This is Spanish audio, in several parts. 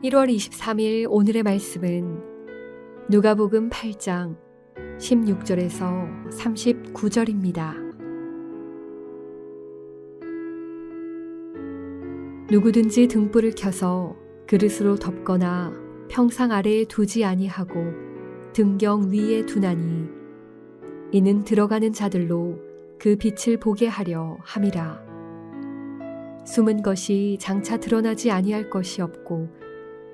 1월 23일 오늘의 말씀은 누가복음 8장 16절에서 39절입니다. 누구든지 등불을 켜서 그릇으로 덮거나 평상 아래에 두지 아니하고 등경 위에 두나니 이는 들어가는 자들로 그 빛을 보게 하려 함이라. 숨은 것이 장차 드러나지 아니할 것이 없고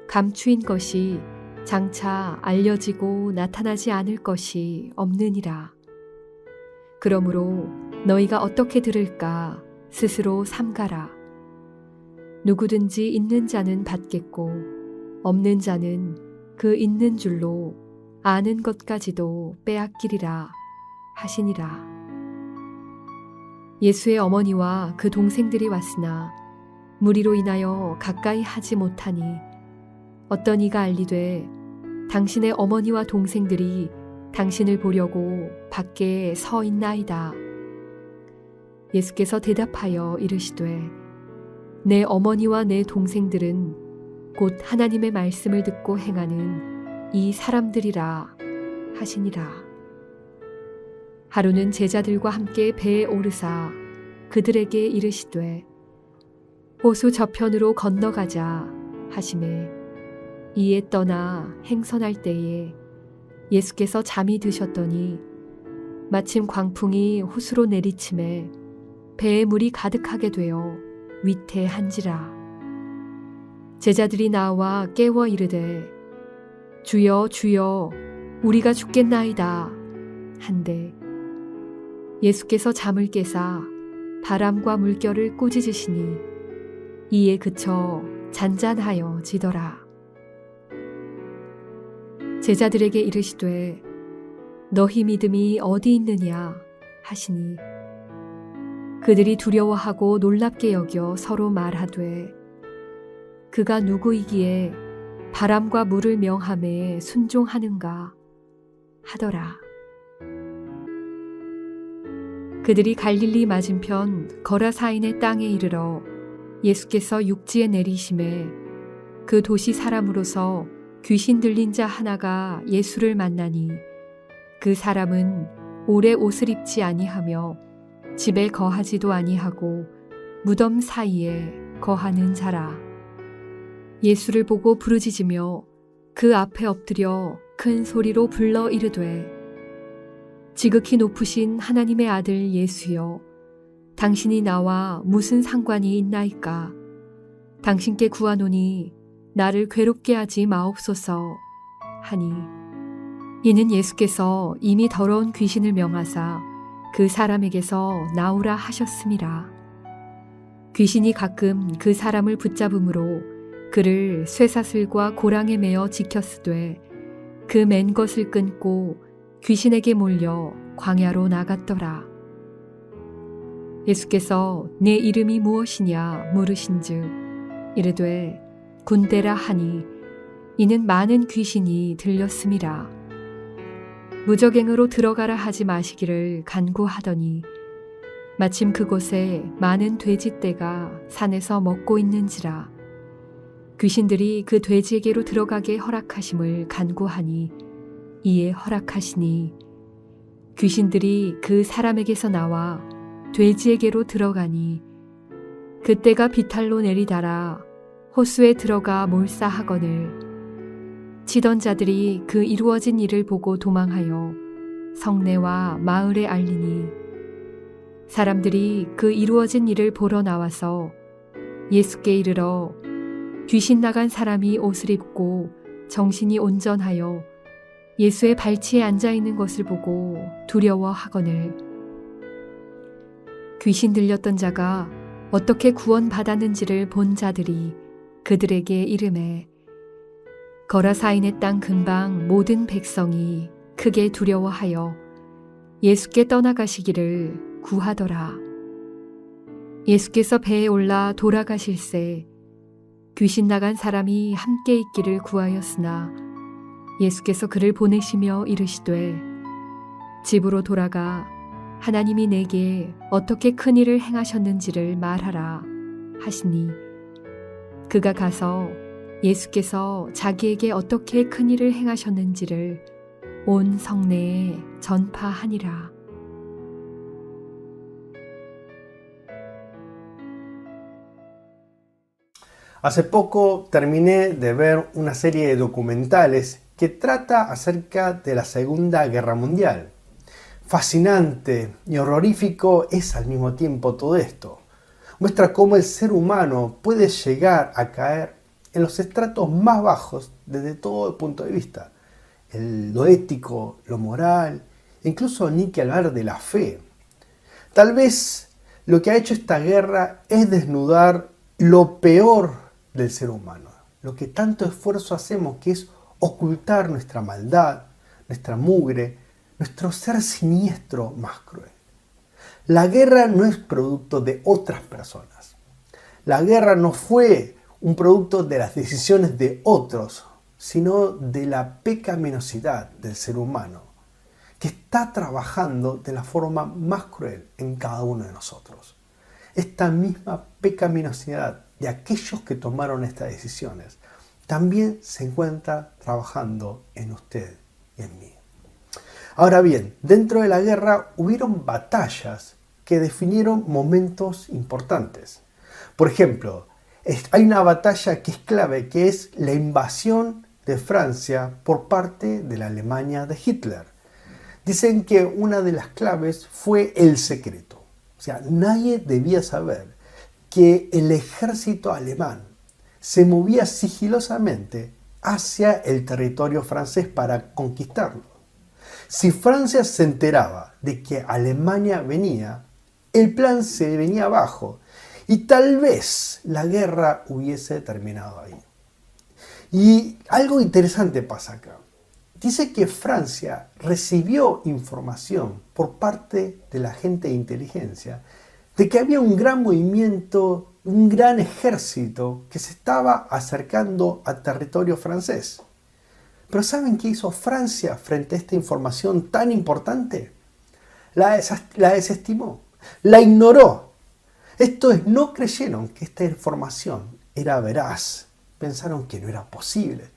감추인 것이 장차 알려지고 나타나지 않을 것이 없느니라. 그러므로 너희가 어떻게 들을까 스스로 삼가라. 누구든지 있는 자는 받겠고 없는 자는 그 있는 줄로 아는 것까지도 빼앗기리라 하시니라. 예수의 어머니와 그 동생들이 왔으나 무리로 인하여 가까이 하지 못하니 어떤 이가 알리되 당신의 어머니와 동생들이 당신을 보려고 밖에 서 있나이다. 예수께서 대답하여 이르시되 내 어머니와 내 동생들은 곧 하나님의 말씀을 듣고 행하는 이 사람들이라 하시니라. 하루는 제자들과 함께 배에 오르사 그들에게 이르시되 호수 저편으로 건너가자 하시매 이에 떠나 행선할 때에 예수께서 잠이 드셨더니 마침 광풍이 호수로 내리침에 배에 물이 가득하게 되어 위태한지라. 제자들이 나와 깨워 이르되 주여 주여 우리가 죽겠나이다 한데 예수께서 잠을 깨사 바람과 물결을 꾸짖으시니 이에 그쳐 잔잔하여 지더라. 제자들에게 이르시되 너희 믿음이 어디 있느냐 하시니 그들이 두려워하고 놀랍게 여겨 서로 말하되 그가 누구이기에 바람과 물을 명함에 순종하는가 하더라. 그들이 갈릴리 맞은편 거라사인의 땅에 이르러 예수께서 육지에 내리심에 그 도시 사람으로서 귀신 들린 자 하나가 예수를 만나니 그 사람은 오래 옷을 입지 아니하며 집에 거하지도 아니하고 무덤 사이에 거하는 자라. 예수를 보고 부르짖으며 그 앞에 엎드려 큰 소리로 불러 이르되 지극히 높으신 하나님의 아들 예수여 당신이 나와 무슨 상관이 있나이까. 당신께 구하노니 나를 괴롭게 하지 마옵소서 하니 이는 예수께서 이미 더러운 귀신을 명하사 그 사람에게서 나오라 하셨음이라. 귀신이 가끔 그 사람을 붙잡음으로 그를 쇠사슬과 고랑에 매어 지켰으되 그 맨 것을 끊고 귀신에게 몰려 광야로 나갔더라. 예수께서 내 이름이 무엇이냐 물으신즉 이르되 군대라 하니 이는 많은 귀신이 들렸음이라. 무적행으로 들어가라 하지 마시기를 간구하더니 마침 그곳에 많은 돼지떼가 산에서 먹고 있는지라. 귀신들이 그 돼지에게로 들어가게 허락하심을 간구하니 이에 허락하시니 귀신들이 그 사람에게서 나와 돼지에게로 들어가니 그때가 비탈로 내리달아 호수에 들어가 몰사하거늘 치던 자들이 그 이루어진 일을 보고 도망하여 성내와 마을에 알리니 사람들이 그 이루어진 일을 보러 나와서 예수께 이르러 귀신 나간 사람이 옷을 입고 정신이 온전하여 예수의 발치에 앉아 있는 것을 보고 두려워하거늘 귀신 들렸던 자가 어떻게 구원받았는지를 본 자들이 그들에게 이르매 거라사인의 땅 근방 모든 백성이 크게 두려워하여 예수께 떠나가시기를 구하더라. 예수께서 배에 올라 돌아가실새 귀신 나간 사람이 함께 있기를 구하였으나 예수께서 그를 보내시며 이르시되 집으로 돌아가 하나님이 내게 어떻게 큰 일을 행하셨는지를 말하라 하시니 그가 가서 예수께서 자기에게 어떻게 큰 일을 행하셨는지를 온 성내에 전파하니라. Hace poco terminé de ver una serie de documentales que trata acerca de la Segunda Guerra Mundial. Fascinante y horrorífico es al mismo tiempo todo esto. Muestra cómo el ser humano puede llegar a caer en los estratos más bajos desde todo el punto de vista. Lo ético, lo moral, incluso ni que hablar de la fe. Tal vez lo que ha hecho esta guerra es desnudar lo peor del ser humano, lo que tanto esfuerzo hacemos, que es ocultar nuestra maldad, nuestra mugre, nuestro ser siniestro más cruel. La guerra no es producto de otras personas. La guerra no fue un producto de las decisiones de otros, sino de la pecaminosidad del ser humano, que está trabajando de la forma más cruel en cada uno de nosotros. Esta misma pecaminosidad de aquellos que tomaron estas decisiones también se encuentra trabajando en usted y en mí. Ahora bien, dentro de la guerra hubieron batallas que definieron momentos importantes. Por ejemplo, hay una batalla que es clave, que es la invasión de Francia por parte de la Alemania de Hitler. Dicen que una de las claves fue el secreto. O sea, nadie debía saber que el ejército alemán se movía sigilosamente hacia el territorio francés para conquistarlo. Si Francia se enteraba de que Alemania venía, el plan se venía abajo y tal vez la guerra hubiese terminado ahí. Y algo interesante pasa acá. Dice que Francia recibió información por parte de la gente de inteligencia de que había un gran movimiento, un gran ejército que se estaba acercando al territorio francés. Pero ¿saben qué hizo Francia frente a esta información tan importante? La desestimó, la ignoró. Esto es, no creyeron que esta información era veraz, pensaron que no era posible,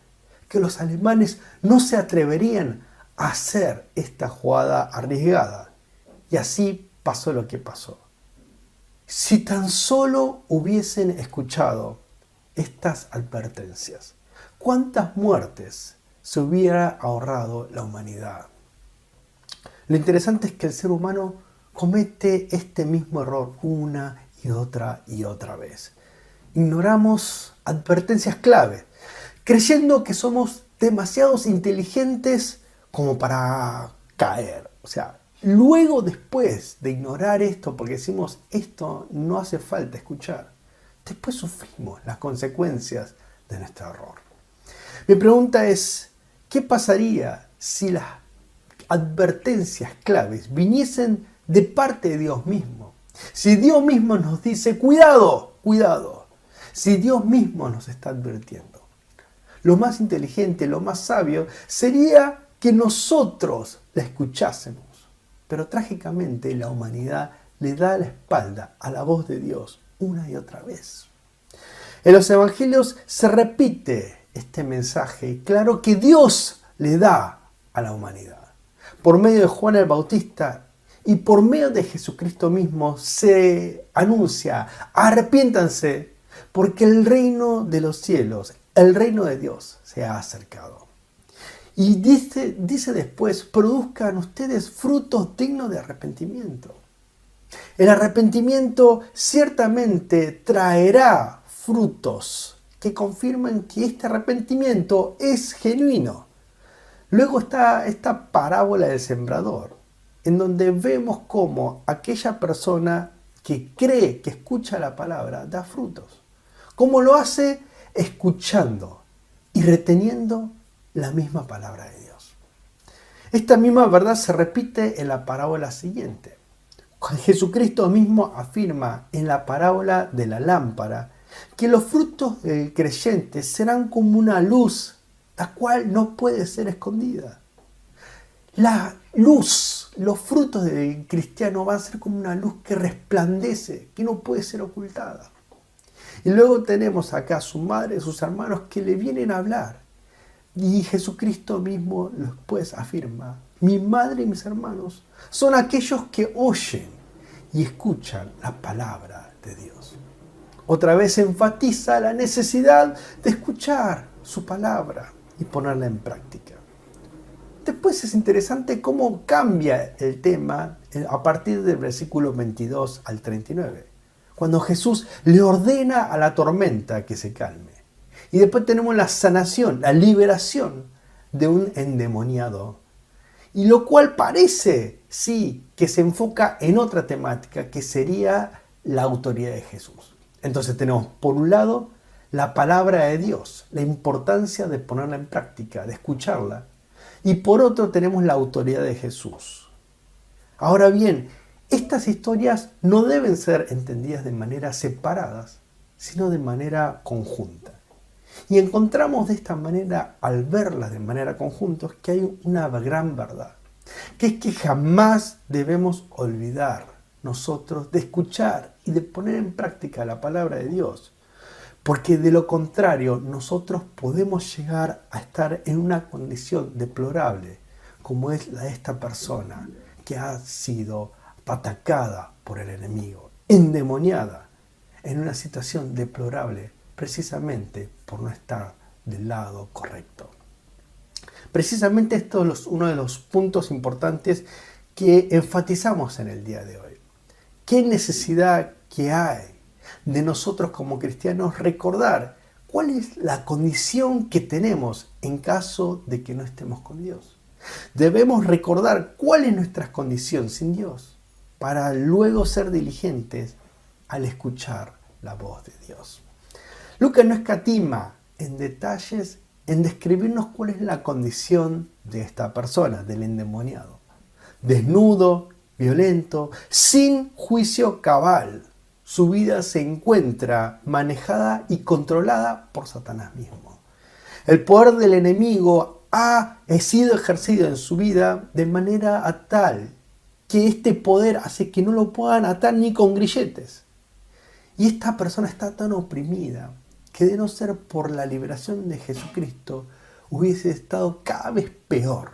que los alemanes no se atreverían a hacer esta jugada arriesgada. Y así pasó lo que pasó. Si tan solo hubiesen escuchado estas advertencias, ¿cuántas muertes se hubiera ahorrado la humanidad? Lo interesante es que el ser humano comete este mismo error una y otra vez. Ignoramos advertencias clave, creyendo que somos demasiados inteligentes como para caer. O sea, luego después de ignorar esto, porque decimos esto no hace falta escuchar, después sufrimos las consecuencias de nuestro error. Mi pregunta es, ¿qué pasaría si las advertencias claves viniesen de parte de Dios mismo? Si Dios mismo nos dice, cuidado, cuidado. Si Dios mismo nos está advirtiendo. Lo más inteligente, lo más sabio sería que nosotros la escuchásemos. Pero trágicamente la humanidad le da la espalda a la voz de Dios una y otra vez. En los evangelios se repite este mensaje claro que Dios le da a la humanidad. Por medio de Juan el Bautista y por medio de Jesucristo mismo se anuncia, arrepiéntanse porque el reino de los cielos, el reino de Dios se ha acercado. Y dice después, produzcan ustedes frutos dignos de arrepentimiento. El arrepentimiento ciertamente traerá frutos que confirman que este arrepentimiento es genuino. Luego está esta parábola del sembrador, en donde vemos cómo aquella persona que cree, que escucha la palabra, da frutos. ¿Cómo lo hace? Escuchando y reteniendo la misma palabra de Dios. Esta misma verdad se repite en la parábola siguiente. Jesucristo mismo afirma en la parábola de la lámpara que los frutos del creyente serán como una luz, la cual no puede ser escondida. La luz, los frutos del cristiano van a ser como una luz que resplandece, que no puede ser ocultada. Y luego tenemos acá a su madre, sus hermanos que le vienen a hablar. Y Jesucristo mismo después afirma, mi madre y mis hermanos son aquellos que oyen y escuchan la palabra de Dios. Otra vez enfatiza la necesidad de escuchar su palabra y ponerla en práctica. Después es interesante cómo cambia el tema a partir del versículo 22 al 39, cuando Jesús le ordena a la tormenta que se calme. Y después tenemos la sanación, la liberación de un endemoniado. Y lo cual parece, sí, que se enfoca en otra temática que sería la autoridad de Jesús. Entonces tenemos por un lado la palabra de Dios, la importancia de ponerla en práctica, de escucharla. Y por otro tenemos la autoridad de Jesús. Ahora bien, estas historias no deben ser entendidas de manera separadas, sino de manera conjunta. Y encontramos de esta manera, al verlas de manera conjunta, que hay una gran verdad, que es que jamás debemos olvidar nosotros de escuchar y de poner en práctica la palabra de Dios, porque de lo contrario nosotros podemos llegar a estar en una condición deplorable, como es la de esta persona que ha sido atacada por el enemigo, endemoniada, en una situación deplorable, precisamente por no estar del lado correcto. Precisamente esto es uno de los puntos importantes que enfatizamos en el día de hoy. ¿Qué necesidad que hay de nosotros como cristianos recordar cuál es la condición que tenemos en caso de que no estemos con Dios? Debemos recordar cuál es nuestra condición sin Dios para luego ser diligentes al escuchar la voz de Dios. Lucas no escatima en detalles en describirnos cuál es la condición de esta persona, del endemoniado. Desnudo, violento, sin juicio cabal. Su vida se encuentra manejada y controlada por Satanás mismo. El poder del enemigo ha sido ejercido en su vida de manera tal que este poder hace que no lo puedan atar ni con grilletes. Y esta persona está tan oprimida que de no ser por la liberación de Jesucristo hubiese estado cada vez peor.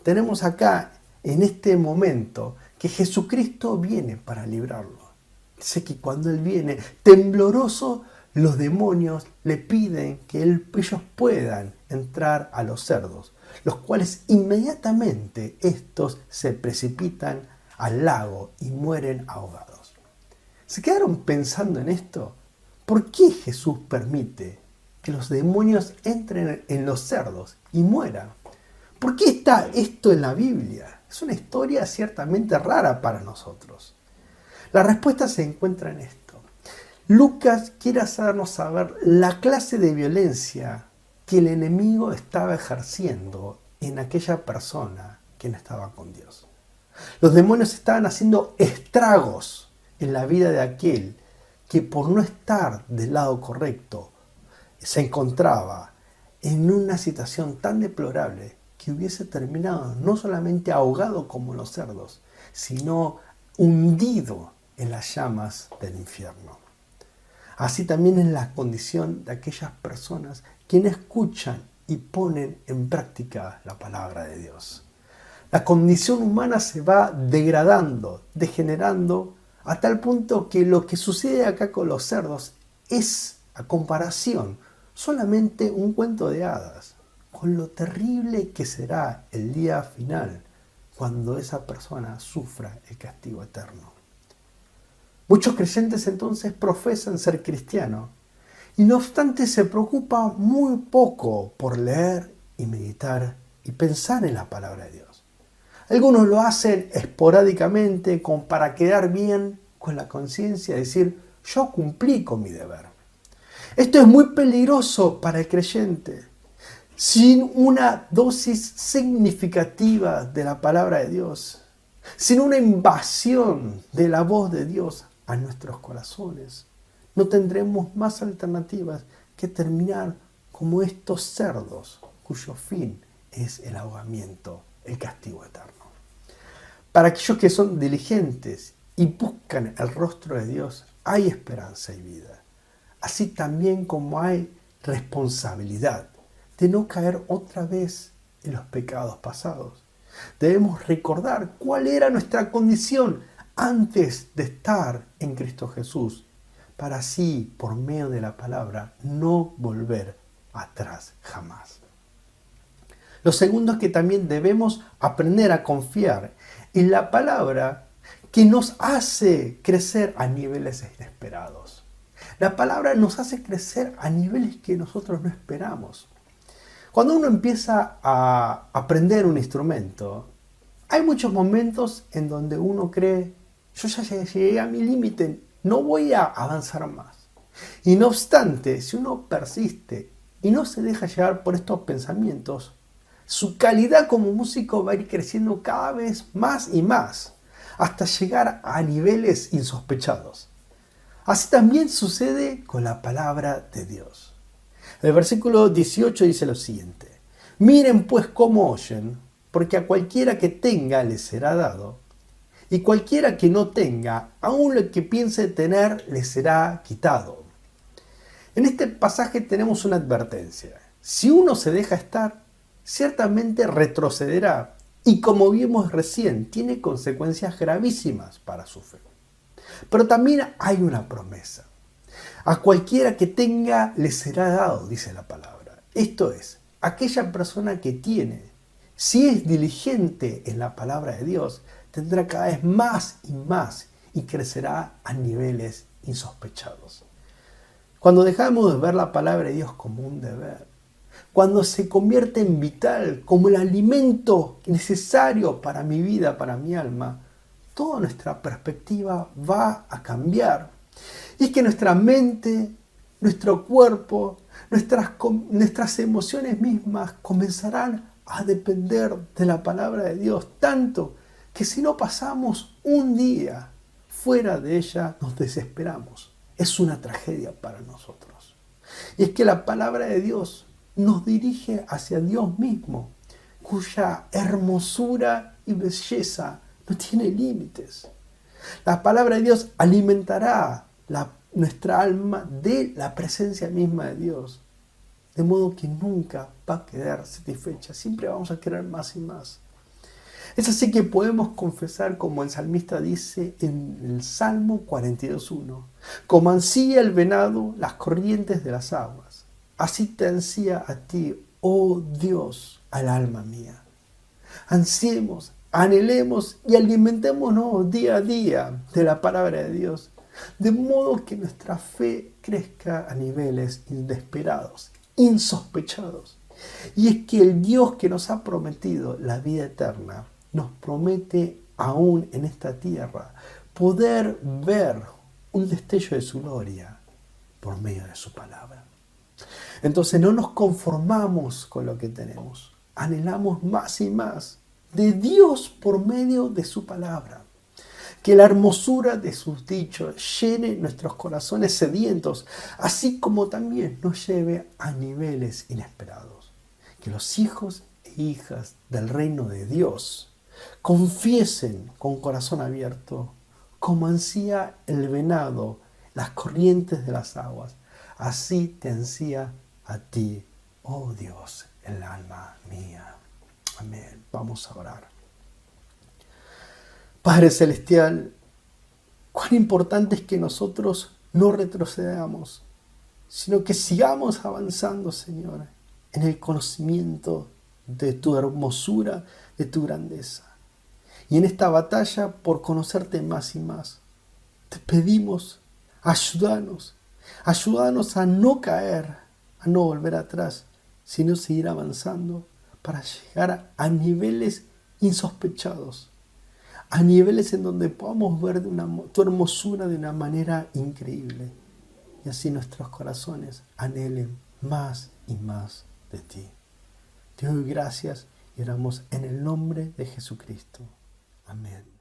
Tenemos acá en este momento que Jesucristo viene para librarlo. Dice que cuando Él viene tembloroso, los demonios le piden que ellos puedan entrar a los cerdos, los cuales inmediatamente estos se precipitan al lago y mueren ahogados. ¿Se quedaron pensando en esto? ¿Por qué Jesús permite que los demonios entren en los cerdos y mueran? ¿Por qué está esto en la Biblia? Es una historia ciertamente rara para nosotros. La respuesta se encuentra en esto. Lucas quiere hacernos saber la clase de violencia que el enemigo estaba ejerciendo en aquella persona que no estaba con Dios. Los demonios estaban haciendo estragos en la vida de aquel que por no estar del lado correcto se encontraba en una situación tan deplorable que hubiese terminado no solamente ahogado como los cerdos, sino hundido en las llamas del infierno. Así también es la condición de aquellas personas quienes escuchan y ponen en práctica la palabra de Dios. La condición humana se va degradando, degenerando, a tal punto que lo que sucede acá con los cerdos es, a comparación, solamente un cuento de hadas, con lo terrible que será el día final cuando esa persona sufra el castigo eterno. Muchos creyentes entonces profesan ser cristianos y no obstante se preocupan muy poco por leer y meditar y pensar en la palabra de Dios. Algunos lo hacen esporádicamente como para quedar bien con la conciencia, decir, yo cumplí con mi deber. Esto es muy peligroso para el creyente. Sin una dosis significativa de la palabra de Dios, sin una invasión de la voz de Dios a nuestros corazones, no tendremos más alternativas que terminar como estos cerdos cuyo fin es el ahogamiento, el castigo eterno. Para aquellos que son diligentes y buscan el rostro de Dios, hay esperanza y vida. así también como hay responsabilidad de no caer otra vez en los pecados pasados. Debemos recordar cuál era nuestra condición antes de estar en Cristo Jesús, para así, por medio de la palabra, no volver atrás jamás. Lo segundo es que también debemos aprender a confiar en la palabra que nos hace crecer a niveles inesperados. La palabra nos hace crecer a niveles que nosotros no esperamos. Cuando uno empieza a aprender un instrumento, hay muchos momentos en donde uno cree, yo ya llegué a mi límite, no voy a avanzar más. Y no obstante, si uno persiste y no se deja llevar por estos pensamientos, su calidad como músico va a ir creciendo cada vez más y más, hasta llegar a niveles insospechados. Así también sucede con la palabra de Dios. El versículo 18 dice lo siguiente: miren pues cómo oyen, porque a cualquiera que tenga le será dado, y cualquiera que no tenga, aun lo que piense tener, le será quitado. En este pasaje tenemos una advertencia. Si uno se deja estar, ciertamente retrocederá, y como vimos recién, tiene consecuencias gravísimas para su fe. Pero también hay una promesa. A cualquiera que tenga le será dado, dice la palabra. Esto es, aquella persona que tiene, si es diligente en la palabra de Dios, tendrá cada vez más y crecerá a niveles insospechados. Cuando dejamos de ver la palabra de Dios como un deber, cuando se convierte en vital, como el alimento necesario para mi vida, para mi alma, toda nuestra perspectiva va a cambiar. Y es que nuestra mente, nuestro cuerpo, nuestras emociones mismas comenzarán a depender de la palabra de Dios, tanto que si no pasamos un día fuera de ella, nos desesperamos. Es una tragedia para nosotros. Y es que la palabra de Dios nos dirige hacia Dios mismo, cuya hermosura y belleza no tiene límites. La palabra de Dios alimentará nuestra alma de la presencia misma de Dios, de modo que nunca va a quedar satisfecha, siempre vamos a querer más y más. Es así que podemos confesar, como el salmista dice en el Salmo 42:1, como ansía el venado las corrientes de las aguas, así te ansía a ti, oh Dios, al alma mía. Ansiemos, anhelemos y alimentémonos día a día de la palabra de Dios, de modo que nuestra fe crezca a niveles inesperados, insospechados. Y es que el Dios que nos ha prometido la vida eterna, nos promete aún en esta tierra poder ver un destello de su gloria por medio de su palabra. Entonces no nos conformamos con lo que tenemos, anhelamos más y más de Dios por medio de su palabra. Que la hermosura de sus dichos llene nuestros corazones sedientos, así como también nos lleve a niveles inesperados. Que los hijos e hijas del reino de Dios confiesen con corazón abierto, como ansía el venado las corrientes de las aguas, así te ansía a ti, oh Dios, el alma mía. Amén. Vamos a orar. Padre Celestial, cuán importante es que nosotros no retrocedamos, sino que sigamos avanzando, Señor, en el conocimiento de tu hermosura, de tu grandeza. Y en esta batalla por conocerte más y más, te pedimos, ayúdanos a no caer, a no volver atrás, sino seguir avanzando para llegar a niveles insospechados, a niveles en donde podamos ver tu hermosura de una manera increíble. Y así nuestros corazones anhelen más y más de ti. Te doy gracias y oramos en el nombre de Jesucristo. Amén.